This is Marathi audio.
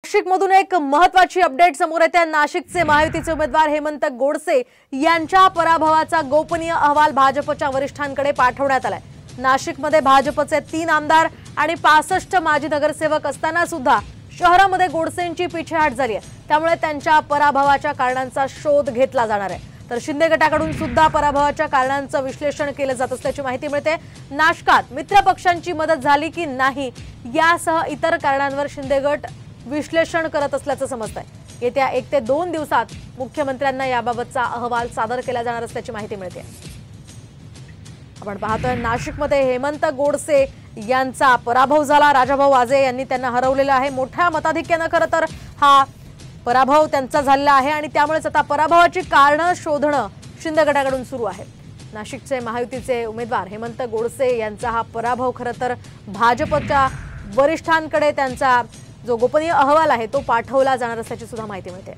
नाशिकमधून एक महत्त्वाची अपडेट समोर येते। नाशिकचे महायुतीचे उमेदवार हेमंत गोडसे यांच्या पराभवाचा गोपनीय अहवाल भाजपच्या वरिष्ठांकडे पाठवण्यात आलाय। नाशिकमध्ये भाजपचे 3 आमदार आणि 65 माजी नगरसेवक असताना सुद्धा शहरामध्ये गोडसेंची पिछेहाट झाली आहे। त्यामुळे त्यांच्या पराभवाच्या कारणांचा शोध घेतला जाणार आहे। तर शिंदे गटाकडून सुद्धा पराभवाच्या कारणांचं विश्लेषण केलं जात असल्याची माहिती मिळते। नाशकात मित्र पक्षांची मदत झाली की नाही यासह इतर कारणांवर शिंदे गट विश्लेषण करत असल्याचं समजतंय। येत्या 1 ते 2 दिवसात मुख्यमंत्र्यांना याबाबतचा अहवाल सादर केला जाणार असल्याची माहिती मिळते। आपण पाहतोय नाशिकमध्ये हेमंत गोडसे यांचा पराभव झाला। राजाभाऊ वाजे यांनी त्यांना हरवलेलं आहे। मोठ्या मताधिक्याने खरं तर हा पराभव त्यांचा झालेला आहे आणि त्यामुळेच आता पराभवाची कारणं शोधणं शिंदे गटाकडून सुरू आहे। नाशिकचे महायुतीचे उमेदवार हेमंत गोडसे यांचा हा पराभव खरं तर भाजपच्या वरिष्ठांकडे त्यांचा जो गोपनीय अहवाल आहे तो पाठवला जाणार असल्याची सुद्धा माहिती मिळते।